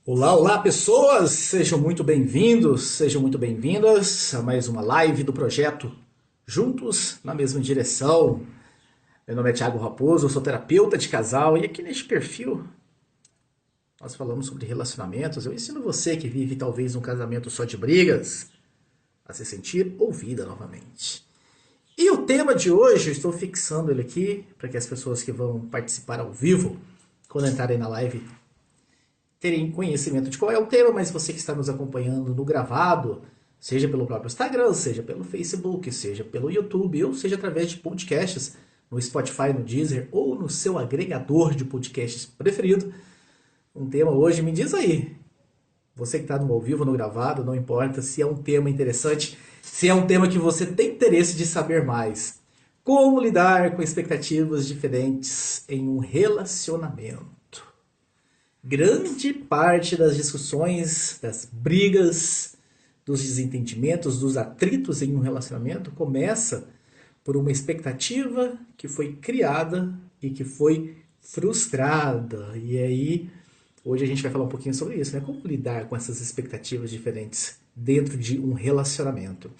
Olá, olá pessoas! Sejam muito bem-vindos, sejam muito bem-vindas a mais uma live do projeto Juntos na Mesma Direção. Meu nome é Thiago Raposo, eu sou terapeuta de casal e aqui neste perfil nós falamos sobre relacionamentos. Eu ensino você que vive talvez um casamento só de brigas a se sentir ouvida novamente. E o tema de hoje, eu estou fixando ele aqui para que as pessoas que vão participar ao vivo, quando entrarem na live, terem conhecimento de qual é o tema, mas você que está nos acompanhando no gravado, seja pelo próprio Instagram, seja pelo Facebook, seja pelo YouTube, ou seja através de podcasts no Spotify, no Deezer ou no seu agregador de podcasts preferido. Um tema hoje, me diz aí, você que está no ao vivo, no gravado, não importa se é um tema interessante, se é um tema que você tem interesse de saber mais. Como lidar com expectativas diferentes em um relacionamento? Grande parte das discussões, das brigas, dos desentendimentos, dos atritos em um relacionamento começa por uma expectativa que foi criada e que foi frustrada. E aí, hoje a gente vai falar um pouquinho sobre isso, né? Como lidar com essas expectativas diferentes dentro de um relacionamento.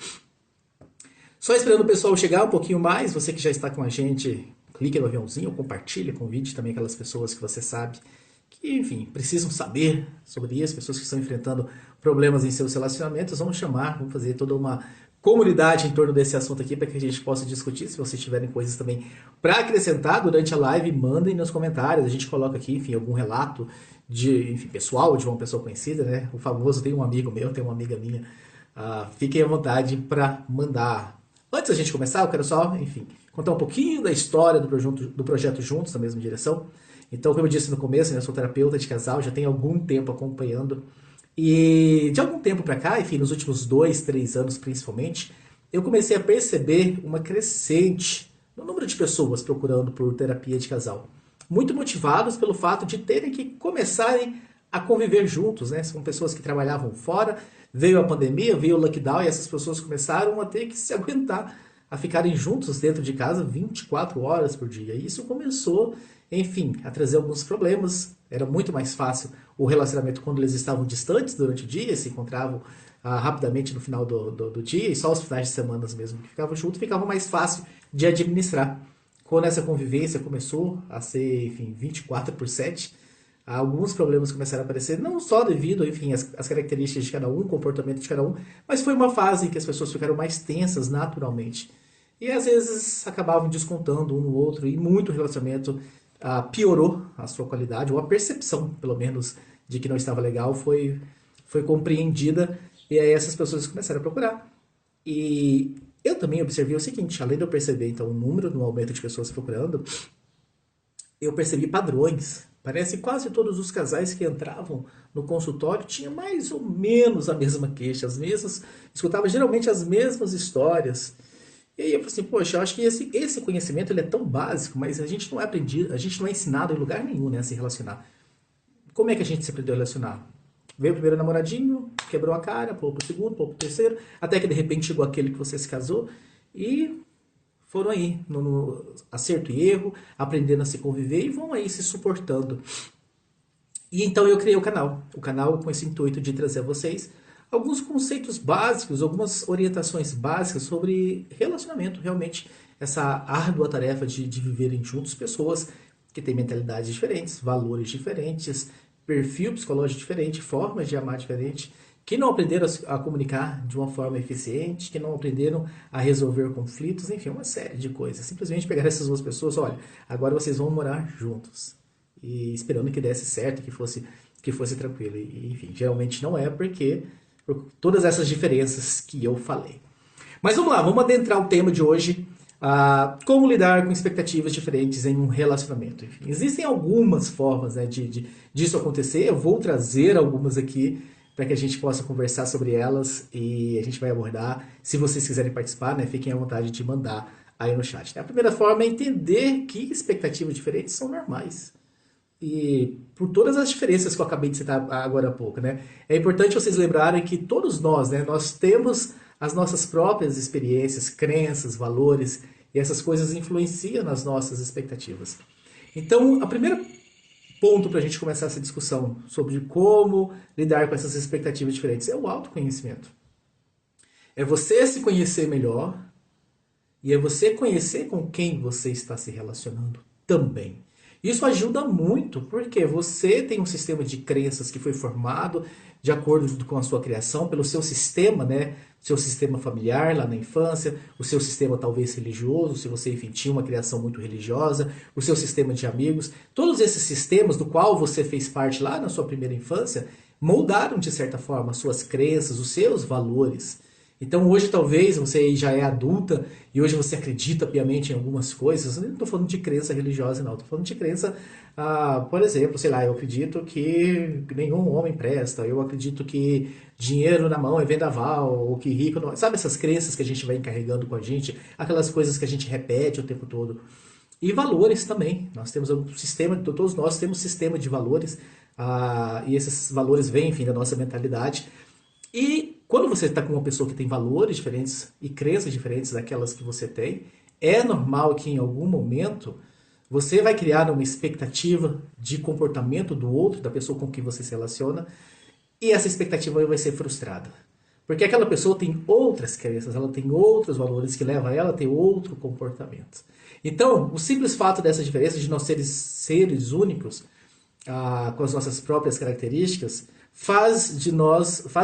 Só esperando o pessoal chegar um pouquinho mais, você que já está com a gente, clique no aviãozinho, compartilhe, convide também aquelas pessoas que você sabe que, enfim, precisam saber sobre isso, pessoas que estão enfrentando problemas em seus relacionamentos, vamos chamar, vamos fazer toda uma comunidade em torno desse assunto aqui para que a gente possa discutir. Se vocês tiverem coisas também para acrescentar durante a live, mandem nos comentários, a gente coloca aqui, enfim, algum relato de, enfim, pessoal, de uma pessoa conhecida, né? O famoso, tem um amigo meu, tem uma amiga minha, fiquem à vontade para mandar. Antes da gente começar, eu quero só, enfim, contar um pouquinho da história do projeto Juntos na Mesma Direção. Então, como eu disse no começo, né, eu sou terapeuta de casal, já tenho algum tempo acompanhando. E de algum tempo para cá, enfim, nos últimos 2, 3 anos principalmente, eu comecei a perceber uma crescente no número de pessoas procurando por terapia de casal. Muito motivados pelo fato de terem que começarem a conviver juntos, né? São pessoas que trabalhavam fora, veio a pandemia, veio o lockdown e essas pessoas começaram a ter que se aguentar a ficarem juntos dentro de casa 24 horas por dia. E isso começou, enfim, a trazer alguns problemas. Era muito mais fácil o relacionamento quando eles estavam distantes durante o dia, se encontravam rapidamente no final do dia, e só os finais de semana mesmo que ficavam juntos, ficava mais fácil de administrar. Quando essa convivência começou a ser, enfim, 24/7, alguns problemas começaram a aparecer, não só devido, enfim, às características de cada um, o comportamento de cada um, mas foi uma fase em que as pessoas ficaram mais tensas naturalmente. E às vezes acabavam descontando um no outro, e muito relacionamento piorou a sua qualidade, ou a percepção, pelo menos, de que não estava legal foi compreendida, e aí essas pessoas começaram a procurar. E eu também observei o seguinte, além de eu perceber então o número no aumento de pessoas procurando, eu percebi padrões. Parece que quase todos os casais que entravam no consultório tinham mais ou menos a mesma queixa, as mesmas, escutava geralmente as mesmas histórias. E aí eu falei assim, poxa, eu acho que esse conhecimento ele é tão básico, mas a gente não é aprendido, a gente não é ensinado em lugar nenhum, né, a se relacionar. Como é que a gente se aprendeu a relacionar? Veio o primeiro namoradinho, quebrou a cara, pulou pro segundo, pulou pro terceiro, até que de repente chegou aquele que você se casou e foram aí no acerto e erro, aprendendo a se conviver e vão aí se suportando. E então eu criei o canal com esse intuito de trazer a vocês alguns conceitos básicos, algumas orientações básicas sobre relacionamento, realmente essa árdua tarefa de viverem juntos pessoas que têm mentalidades diferentes, valores diferentes, perfil psicológico diferente, formas de amar diferente, que não aprenderam a comunicar de uma forma eficiente, que não aprenderam a resolver conflitos, enfim, uma série de coisas. Simplesmente pegar essas duas pessoas, olha, agora vocês vão morar juntos. E esperando que desse certo, que fosse tranquilo. E, enfim, geralmente não é por todas essas diferenças que eu falei. Mas vamos lá, vamos adentrar o tema de hoje. Como lidar com expectativas diferentes em um relacionamento. Enfim, existem algumas formas, né, disso acontecer. Eu vou trazer algumas aqui para que a gente possa conversar sobre elas e a gente vai abordar. Se vocês quiserem participar, né, fiquem à vontade de mandar aí no chat. A primeira forma é entender que expectativas diferentes são normais. E por todas as diferenças que eu acabei de citar agora há pouco, né? É importante vocês lembrarem que todos nós, né, nós temos as nossas próprias experiências, crenças, valores, e essas coisas influenciam nas nossas expectativas. Então, a primeira ponto para a gente começar essa discussão sobre como lidar com essas expectativas diferentes? É o autoconhecimento. É você se conhecer melhor e é você conhecer com quem você está se relacionando também. Isso ajuda muito, porque você tem um sistema de crenças que foi formado de acordo com a sua criação, pelo seu sistema, né? Seu sistema familiar lá na infância, o seu sistema talvez religioso, se você, enfim, tinha uma criação muito religiosa, o seu sistema de amigos. Todos esses sistemas do qual você fez parte lá na sua primeira infância moldaram, de certa forma, as suas crenças, os seus valores. Então hoje talvez você já é adulta e hoje você acredita piamente em algumas coisas. Eu não estou falando de crença religiosa, não. Estou falando de crença, por exemplo, sei lá, eu acredito que nenhum homem presta. Eu acredito que dinheiro na mão é vendaval, ou que rico não... Sabe essas crenças que a gente vai encarregando com a gente? Aquelas coisas que a gente repete o tempo todo. E valores também. Nós temos um sistema, todos nós temos um sistema de valores. E esses valores vêm, enfim, da nossa mentalidade. E quando você está com uma pessoa que tem valores diferentes e crenças diferentes daquelas que você tem, é normal que em algum momento você vai criar uma expectativa de comportamento do outro, da pessoa com quem você se relaciona, e essa expectativa vai ser frustrada. Porque aquela pessoa tem outras crenças, ela tem outros valores que levam ela a ter outro comportamento. Então, o simples fato dessa diferença de nós seres únicos, com as nossas próprias características, faz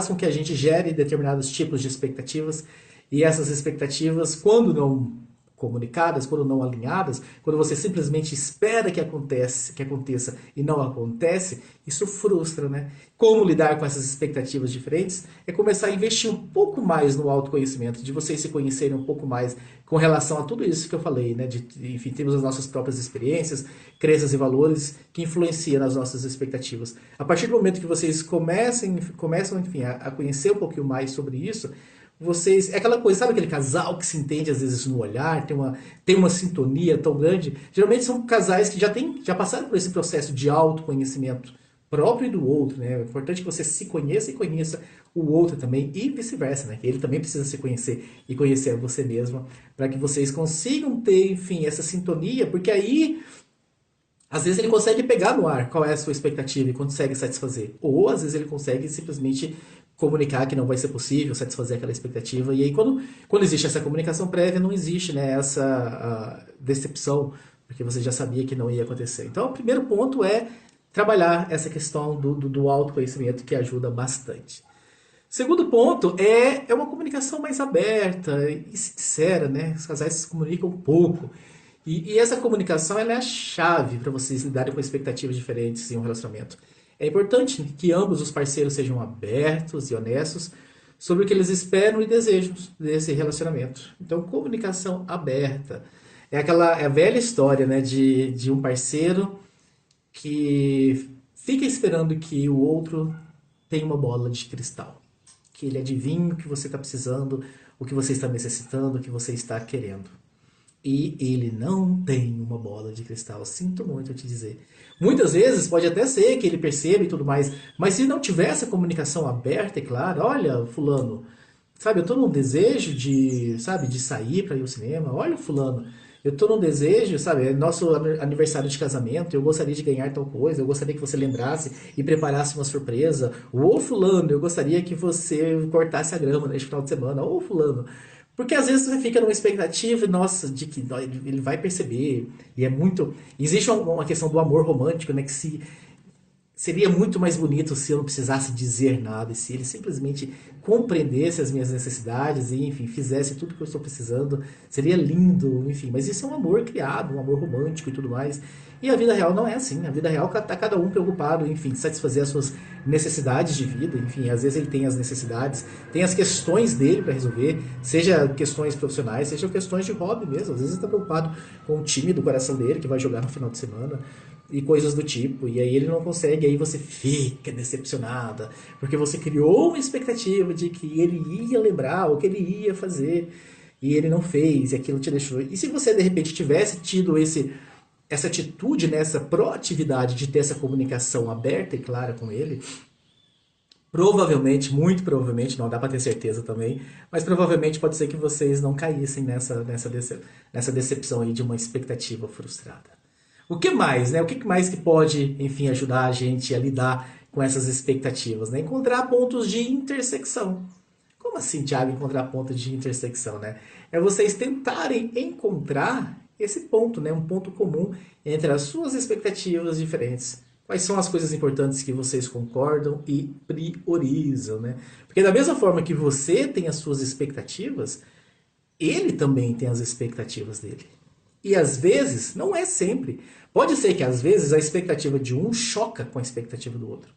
com que a gente gere determinados tipos de expectativas, e essas expectativas, quando não comunicadas, quando não alinhadas, quando você simplesmente espera que aconteça e não acontece, isso frustra, né? Como lidar com essas expectativas diferentes é começar a investir um pouco mais no autoconhecimento, de vocês se conhecerem um pouco mais com relação a tudo isso que eu falei, né? Enfim, temos as nossas próprias experiências, crenças e valores que influenciam nas nossas expectativas. A partir do momento que vocês começam, enfim, a conhecer um pouquinho mais sobre isso, é aquela coisa, sabe aquele casal que se entende às vezes no olhar, tem uma sintonia tão grande? Geralmente são casais que já passaram por esse processo de autoconhecimento próprio e do outro, né? É importante que você se conheça e conheça o outro também, e vice-versa, né? Ele também precisa se conhecer e conhecer você mesma, para que vocês consigam ter, enfim, essa sintonia, porque aí às vezes ele consegue pegar no ar qual é a sua expectativa e consegue satisfazer. Ou às vezes ele consegue simplesmente comunicar que não vai ser possível satisfazer aquela expectativa. E aí quando existe essa comunicação prévia, não existe, né, essa decepção, porque você já sabia que não ia acontecer. Então o primeiro ponto é trabalhar essa questão do autoconhecimento, que ajuda bastante. Segundo ponto é uma comunicação mais aberta e sincera, né? Os casais se comunicam pouco. E essa comunicação ela é a chave para vocês lidarem com expectativas diferentes em um relacionamento. É importante que ambos os parceiros sejam abertos e honestos sobre o que eles esperam e desejam desse relacionamento. Então, comunicação aberta. É a velha história, né, de um parceiro que fica esperando que o outro tenha uma bola de cristal. Que ele adivinhe o que você está precisando, o que você está necessitando, o que você está querendo. E ele não tem uma bola de cristal, sinto muito te dizer. Muitas vezes pode até ser que ele perceba e tudo mais, mas se não tiver essa comunicação aberta e clara, olha, fulano, sabe, eu tô num desejo de sair para ir ao cinema, olha, fulano, eu tô num desejo, sabe, é nosso aniversário de casamento, eu gostaria de ganhar tal coisa, eu gostaria que você lembrasse e preparasse uma surpresa, ou fulano, eu gostaria que você cortasse a grama neste final de semana, ou fulano. Porque às vezes você fica numa expectativa, nossa, de que ele vai perceber. E é muito. Existe uma questão do amor romântico, né? Seria muito mais bonito se eu não precisasse dizer nada, se ele simplesmente compreendesse as minhas necessidades e, enfim, fizesse tudo que eu estou precisando. Seria lindo, enfim. Mas isso é um amor criado, um amor romântico e tudo mais. E a vida real não é assim. A vida real está cada um preocupado, enfim, satisfazer as suas necessidades de vida. Enfim, às vezes ele tem as necessidades, tem as questões dele para resolver, seja questões profissionais, seja questões de hobby mesmo. Às vezes ele está preocupado com o time do coração dele que vai jogar no final de semana e coisas do tipo, e aí ele não consegue, aí você fica decepcionada, porque você criou uma expectativa de que ele ia lembrar, ou que ele ia fazer, e ele não fez, e aquilo te deixou. E se você de repente tivesse tido essa atitude, né, essa proatividade de ter essa comunicação aberta e clara com ele, provavelmente, muito provavelmente, não dá para ter certeza também, mas provavelmente pode ser que vocês não caíssem nessa decepção aí de uma expectativa frustrada. O que mais, né? O que mais que pode, enfim, ajudar a gente a lidar com essas expectativas, né? Encontrar pontos de intersecção. Como assim, Thiago, encontrar pontos de intersecção, né? É vocês tentarem encontrar esse ponto, né? Um ponto comum entre as suas expectativas diferentes. Quais são as coisas importantes que vocês concordam e priorizam, né? Porque da mesma forma que você tem as suas expectativas, ele também tem as expectativas dele. E às vezes, não é sempre. Pode ser que às vezes a expectativa de um choca com a expectativa do outro.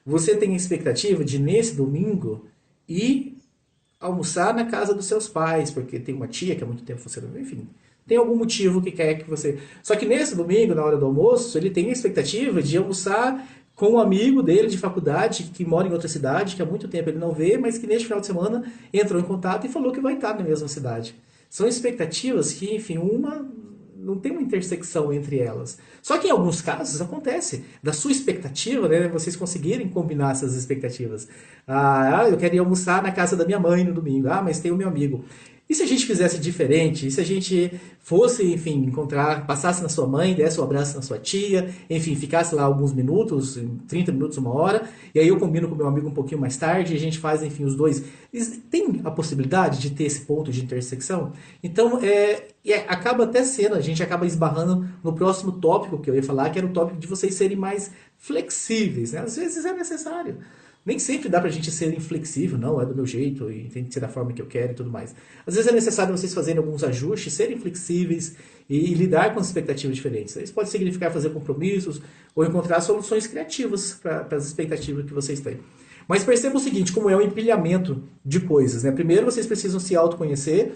Você tem a expectativa de nesse domingo ir almoçar na casa dos seus pais, porque tem uma tia que há muito tempo você não viu, enfim. Tem algum motivo que quer que você... Só que nesse domingo, na hora do almoço, ele tem a expectativa de almoçar com um amigo dele de faculdade, que mora em outra cidade, que há muito tempo ele não vê, mas que neste final de semana entrou em contato e falou que vai estar na mesma cidade. São expectativas que, enfim, uma não tem uma intersecção entre elas. Só que em alguns casos acontece da sua expectativa, né, vocês conseguirem combinar essas expectativas. Eu quero ir almoçar na casa da minha mãe no domingo. Mas tem o meu amigo. E se a gente fizesse diferente? E se a gente fosse, enfim, encontrar, passasse na sua mãe, desse um abraço na sua tia, enfim, ficasse lá alguns minutos, 30 minutos, uma hora, e aí eu combino com o meu amigo um pouquinho mais tarde, e a gente faz, enfim, os dois. Tem a possibilidade de ter esse ponto de intersecção? Então, acaba até sendo, a gente acaba esbarrando no próximo tópico que eu ia falar, que era o tópico de vocês serem mais flexíveis, né? Às vezes é necessário. Nem sempre dá pra gente ser inflexível, não, é do meu jeito e tem que ser da forma que eu quero e tudo mais. Às vezes é necessário vocês fazerem alguns ajustes, serem flexíveis e lidar com as expectativas diferentes. Isso pode significar fazer compromissos ou encontrar soluções criativas para as expectativas que vocês têm. Mas perceba o seguinte, como é um empilhamento de coisas, né? Primeiro vocês precisam se autoconhecer,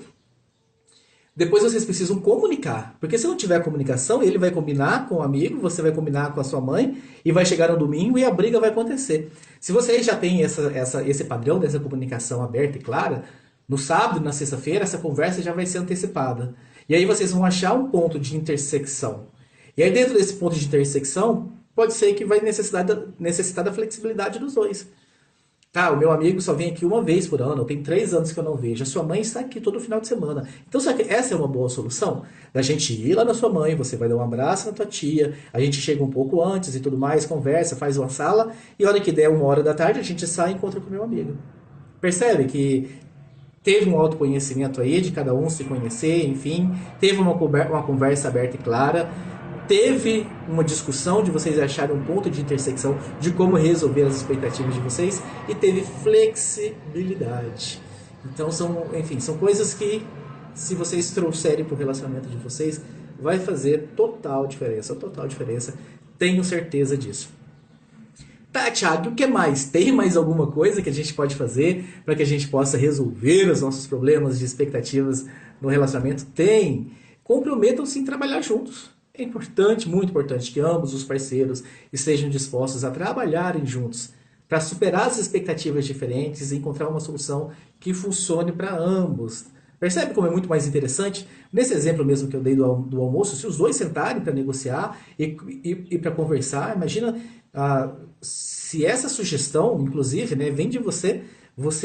depois vocês precisam comunicar, porque se não tiver comunicação, ele vai combinar com o amigo, você vai combinar com a sua mãe, e vai chegar no domingo e a briga vai acontecer. Se vocês já têm esse padrão dessa comunicação aberta e clara, no sábado e na sexta-feira essa conversa já vai ser antecipada. E aí vocês vão achar um ponto de intersecção. E aí dentro desse ponto de intersecção, pode ser que vai necessitar da flexibilidade dos dois. O meu amigo só vem aqui uma vez por ano, tem 3 anos que eu não vejo. A sua mãe está aqui todo final de semana. Então, será que essa é uma boa solução? Da gente ir lá na sua mãe, você vai dar um abraço na tua tia, a gente chega um pouco antes e tudo mais, conversa, faz uma sala, e a hora que der 1h da tarde, a gente sai e encontra com o meu amigo. Percebe que teve um autoconhecimento aí, de cada um se conhecer, enfim, teve uma conversa aberta e clara, teve uma discussão de vocês acharem um ponto de intersecção de como resolver as expectativas de vocês e teve flexibilidade. Então são coisas que, se vocês trouxerem para o relacionamento de vocês, vai fazer total diferença, tenho certeza disso. Thiago, o que mais? Tem mais alguma coisa que a gente pode fazer para que a gente possa resolver os nossos problemas de expectativas no relacionamento? Tem! Comprometam-se em trabalhar juntos. É importante, muito importante, que ambos os parceiros estejam dispostos a trabalharem juntos para superar as expectativas diferentes e encontrar uma solução que funcione para ambos. Percebe como é muito mais interessante? Nesse exemplo mesmo que eu dei do almoço, se os dois sentarem para negociar e para conversar, imagina se essa sugestão, inclusive, né, vem de você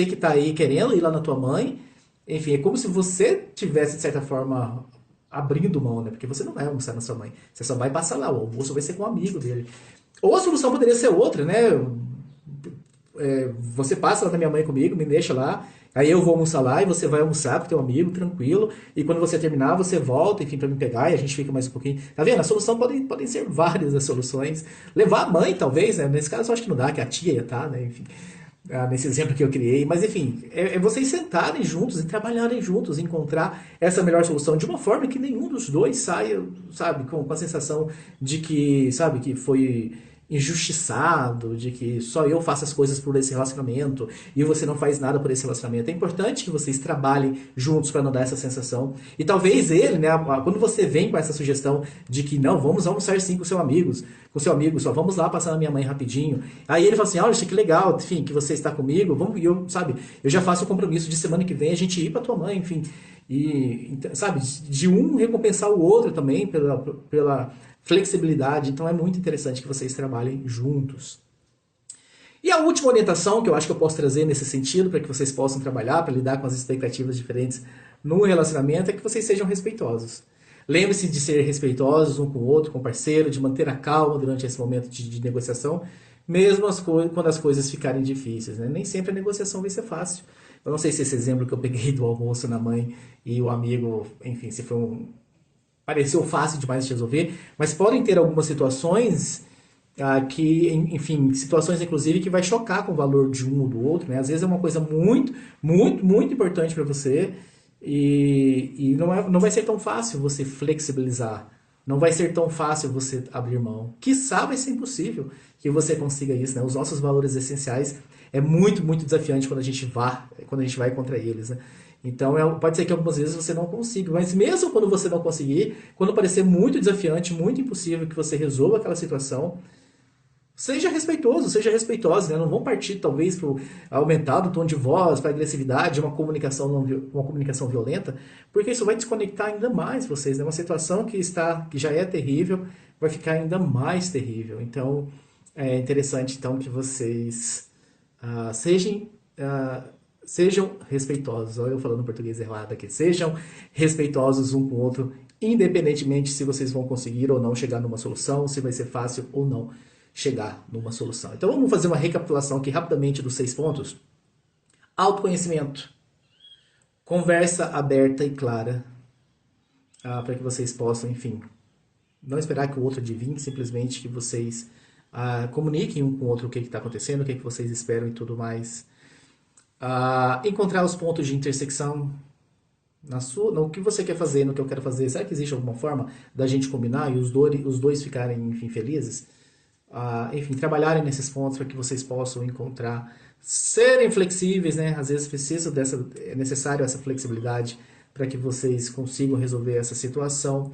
que está aí querendo ir lá na tua mãe, enfim, é como se você tivesse, de certa forma, abrindo mão, né? Porque você não vai almoçar na sua mãe. Você só vai passar lá. O almoço vai ser com um amigo dele. Ou a solução poderia ser outra, né? Você passa lá na minha mãe comigo, me deixa lá. Aí eu vou almoçar lá e você vai almoçar com teu amigo, tranquilo. E quando você terminar, você volta, enfim, para me pegar e a gente fica mais um pouquinho. Tá vendo? A solução podem ser várias as soluções. Levar a mãe, talvez, né? Nesse caso eu acho que não dá, que a tia ia estar, né? Enfim. Nesse exemplo que eu criei, mas enfim, é vocês sentarem juntos e trabalharem juntos, encontrar essa melhor solução de uma forma que nenhum dos dois saia, sabe, com a sensação de que, sabe, que foi injustiçado, de que só eu faço as coisas por esse relacionamento e você não faz nada por esse relacionamento. É importante que vocês trabalhem juntos para não dar essa sensação. E talvez ele, né, quando você vem com essa sugestão de que não, vamos almoçar sim com seu amigo, só vamos lá passar na minha mãe rapidinho. Aí ele fala assim, olha, que legal, enfim, que você está comigo, vamos, eu já faço o compromisso de semana que vem a gente ir para tua mãe, enfim. E, sabe, de um recompensar o outro também pela flexibilidade. Então é muito interessante que vocês trabalhem juntos. E a última orientação que eu acho que eu posso trazer nesse sentido, para que vocês possam trabalhar, para lidar com as expectativas diferentes no relacionamento, é que vocês sejam respeitosos. Lembre-se de ser respeitosos um com o outro, com o parceiro, de manter a calma durante esse momento de negociação, mesmo quando as coisas ficarem difíceis, né? Nem sempre a negociação vai ser fácil. Eu não sei se esse exemplo que eu peguei do almoço na mãe e o amigo, enfim, se foi pareceu fácil demais de resolver, mas podem ter algumas situações que, enfim, situações inclusive que vai chocar com o valor de um ou do outro, né? Às vezes é uma coisa muito, muito, muito importante para você e não vai ser tão fácil você flexibilizar, não vai ser tão fácil você abrir mão. Quiçá vai ser impossível que você consiga isso, né? Os nossos valores essenciais é muito, muito desafiante quando a gente vai contra eles, né? Então, pode ser que algumas vezes você não consiga, mas mesmo quando você não conseguir, quando parecer muito desafiante, muito impossível que você resolva aquela situação, seja respeitoso, seja respeitosa, né? Não vão partir, talvez, para aumentar o tom de voz, para agressividade, uma comunicação violenta, porque isso vai desconectar ainda mais vocês, né? Uma situação que já é terrível, vai ficar ainda mais terrível. Então, é interessante, então, que vocês sejam, sejam respeitosos. Olha eu falando português errado aqui. Sejam respeitosos um com o outro, independentemente se vocês vão conseguir ou não chegar numa solução, se vai ser fácil ou não chegar numa solução. Então vamos fazer uma recapitulação aqui rapidamente dos 6 pontos. Autoconhecimento. Conversa aberta e clara para que vocês possam, enfim, não esperar que o outro adivinhe, simplesmente que vocês comuniquem um com o outro o que está acontecendo, o que vocês esperam e tudo mais. Encontrar os pontos de intersecção no que você quer fazer, no que eu quero fazer. Será que existe alguma forma da gente combinar e os dois ficarem, enfim, felizes? Enfim, trabalharem nesses pontos para que vocês possam encontrar, serem flexíveis, né? Às vezes é necessário essa flexibilidade para que vocês consigam resolver essa situação.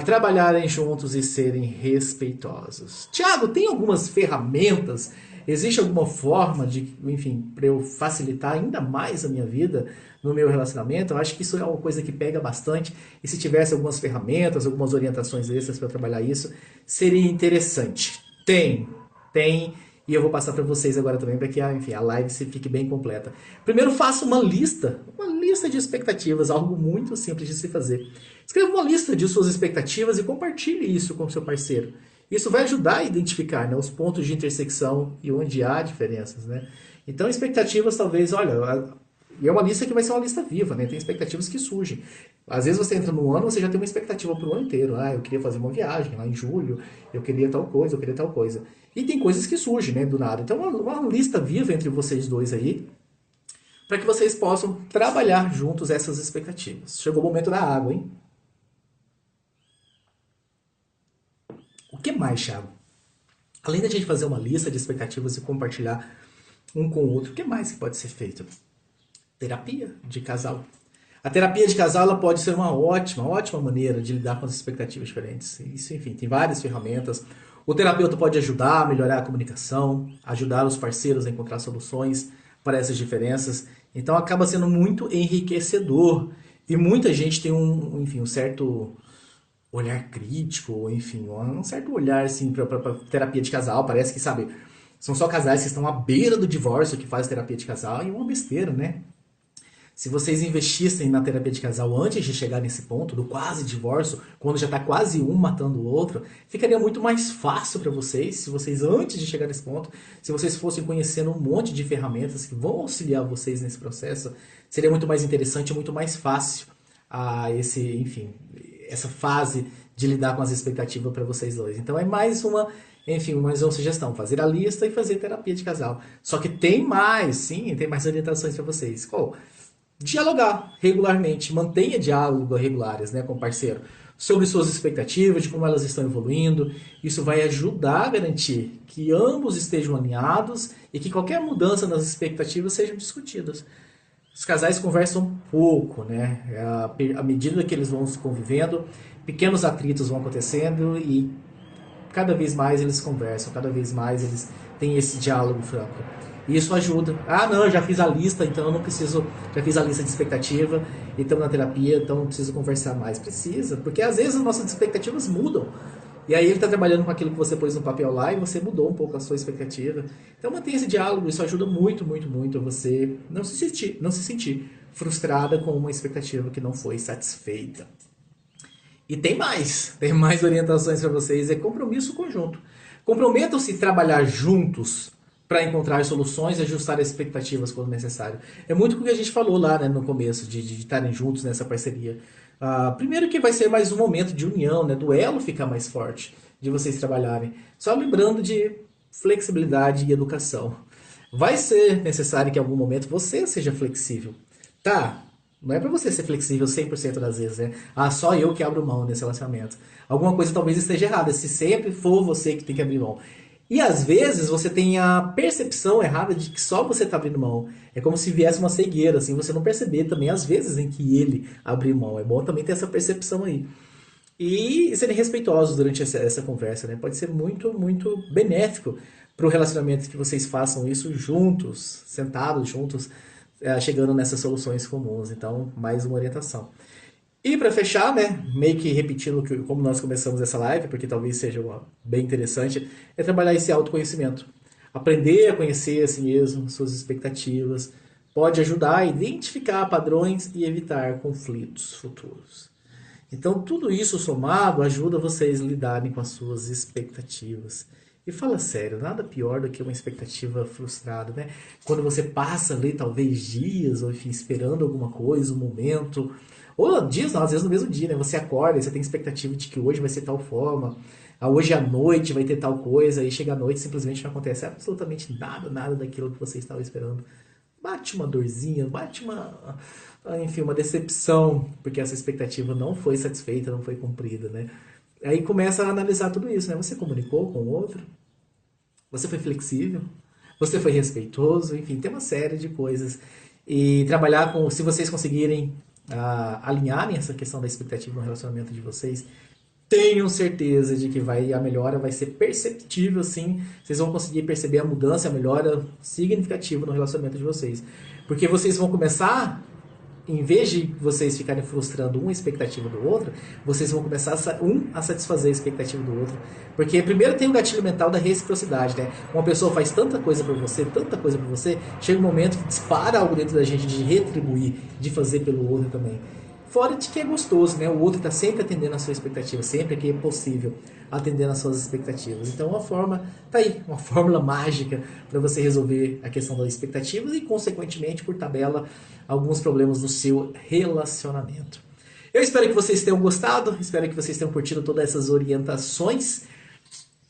Trabalharem juntos e serem respeitosos. Tiago, tem algumas ferramentas? Existe alguma forma de, enfim, para eu facilitar ainda mais a minha vida no meu relacionamento? Eu acho que isso é uma coisa que pega bastante. E se tivesse algumas ferramentas, algumas orientações extras para trabalhar isso, seria interessante. Tem. E eu vou passar para vocês agora também, para que enfim, a live fique bem completa. Primeiro, faça uma lista de expectativas, algo muito simples de se fazer. Escreva uma lista de suas expectativas e compartilhe isso com o seu parceiro. Isso vai ajudar a identificar, né, os pontos de intersecção e onde há diferenças, né? Então, expectativas talvez, olha, e é uma lista que vai ser uma lista viva, né? Tem expectativas que surgem. Às vezes você entra no ano, você já tem uma expectativa para o ano inteiro. Eu queria fazer uma viagem lá em julho, eu queria tal coisa, eu queria tal coisa. E tem coisas que surgem, né, do nada. Então, uma lista viva entre vocês dois aí, para que vocês possam trabalhar juntos essas expectativas. Chegou o momento da água, hein? O que mais, Thiago? Além da gente fazer uma lista de expectativas e compartilhar um com o outro, o que mais que pode ser feito? Terapia de casal. A terapia de casal ela pode ser uma ótima maneira de lidar com as expectativas diferentes. Isso, enfim, tem várias ferramentas. O terapeuta pode ajudar a melhorar a comunicação, ajudar os parceiros a encontrar soluções para essas diferenças. Então acaba sendo muito enriquecedor. E muita gente tem um certo olhar crítico, enfim, um certo olhar assim, para terapia de casal. Parece que, sabe, são só casais que estão à beira do divórcio que fazem terapia de casal. E é uma besteira, né? Se vocês investissem na terapia de casal antes de chegar nesse ponto do quase divórcio, quando já está quase um matando o outro, ficaria muito mais fácil para vocês, se vocês antes de chegar nesse ponto, se vocês fossem conhecendo um monte de ferramentas que vão auxiliar vocês nesse processo, seria muito mais interessante, muito mais fácil essa fase de lidar com as expectativas para vocês dois. Então é mais uma sugestão, fazer a lista e fazer terapia de casal. Só que tem mais orientações para vocês. Dialogar regularmente, mantenha diálogos regulares, né, com o parceiro sobre suas expectativas, de como elas estão evoluindo. Isso vai ajudar a garantir que ambos estejam alinhados e que qualquer mudança nas expectativas sejam discutidas. Os casais conversam pouco, né? À medida que eles vão se convivendo, pequenos atritos vão acontecendo e cada vez mais eles conversam, cada vez mais eles têm esse diálogo franco. E isso ajuda. Não, eu já fiz a lista, então eu não preciso. Já fiz a lista de expectativa, então na terapia, então não preciso conversar mais. Precisa, porque às vezes as nossas expectativas mudam. E aí ele está trabalhando com aquilo que você pôs no papel lá e você mudou um pouco a sua expectativa. Então mantenha esse diálogo, isso ajuda muito, muito, muito a você não se sentir frustrada com uma expectativa que não foi satisfeita. E tem mais orientações para vocês, é compromisso conjunto. Comprometam-se a trabalhar juntos para encontrar soluções e ajustar as expectativas quando necessário. É muito o que a gente falou lá, né, no começo, de estarem juntos nessa parceria. Primeiro que vai ser mais um momento de união, né, do elo ficar mais forte, de vocês trabalharem. Só lembrando de flexibilidade e educação. Vai ser necessário que em algum momento você seja flexível. Tá, não é pra você ser flexível 100% das vezes, né? Só eu que abro mão nesse relacionamento. Alguma coisa talvez esteja errada, se sempre for você que tem que abrir mão. E às vezes você tem a percepção errada de que só você está abrindo mão. É como se viesse uma cegueira, assim, você não perceber também as vezes em que ele abriu mão. É bom também ter essa percepção aí. E serem respeitosos durante essa conversa, né? Pode ser muito, muito benéfico para o relacionamento que vocês façam isso juntos, sentados juntos, chegando nessas soluções comuns. Então, mais uma orientação. E para fechar, né, meio que repetindo como nós começamos essa live, porque talvez seja bem interessante, é trabalhar esse autoconhecimento. Aprender a conhecer a si mesmo, suas expectativas, pode ajudar a identificar padrões e evitar conflitos futuros. Então, tudo isso somado ajuda vocês a lidarem com as suas expectativas. E fala sério, nada pior do que uma expectativa frustrada, né? Quando você passa ali, talvez dias, ou enfim, esperando alguma coisa, um momento, ou dias, não, às vezes no mesmo dia, né? Você acorda e você tem expectativa de que hoje vai ser tal forma, hoje à noite vai ter tal coisa, e chega à noite simplesmente não acontece absolutamente nada, nada daquilo que você estava esperando. Bate uma dorzinha, bate enfim, uma decepção, porque essa expectativa não foi satisfeita, não foi cumprida, né? Aí começa a analisar tudo isso, né? Você comunicou com o outro? Você foi flexível? Você foi respeitoso? Enfim, tem uma série de coisas. E trabalhar com, se vocês conseguirem alinharem essa questão da expectativa no relacionamento de vocês, tenham certeza de que a melhora vai ser perceptível, sim. Vocês vão conseguir perceber a mudança, a melhora significativa no relacionamento de vocês. Porque vocês vão começar, em vez de vocês ficarem frustrando uma expectativa do outro, vocês vão começar a satisfazer a expectativa do outro. Porque primeiro tem o gatilho mental da reciprocidade, né? Uma pessoa faz tanta coisa por você, chega um momento que dispara algo dentro da gente de retribuir, de fazer pelo outro também. Fora de que é gostoso, né? O outro está sempre atendendo a sua expectativa, sempre que é possível atendendo às suas expectativas. Então, tá aí, uma fórmula mágica para você resolver a questão das expectativas e, consequentemente, por tabela, alguns problemas no seu relacionamento. Eu espero que vocês tenham gostado, espero que vocês tenham curtido todas essas orientações.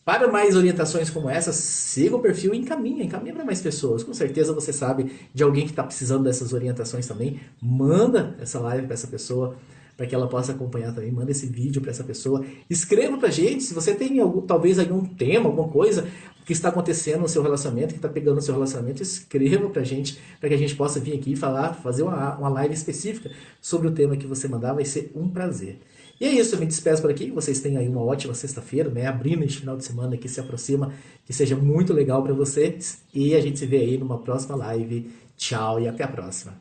Para mais orientações como essa, siga o perfil e encaminha para mais pessoas. Com certeza você sabe de alguém que está precisando dessas orientações também. Manda essa live para essa pessoa, para que ela possa acompanhar também. Manda esse vídeo para essa pessoa. Escreva para a gente se você tem talvez algum tema, alguma coisa que está acontecendo no seu relacionamento, que está pegando no seu relacionamento. Escreva para a gente, para que a gente possa vir aqui falar, fazer uma live específica sobre o tema que você mandar. Vai ser um prazer. E é isso, eu me despeço por aqui, vocês tenham aí uma ótima sexta-feira, né, abrindo este final de semana que se aproxima, que seja muito legal para vocês, e a gente se vê aí numa próxima live. Tchau e até a próxima.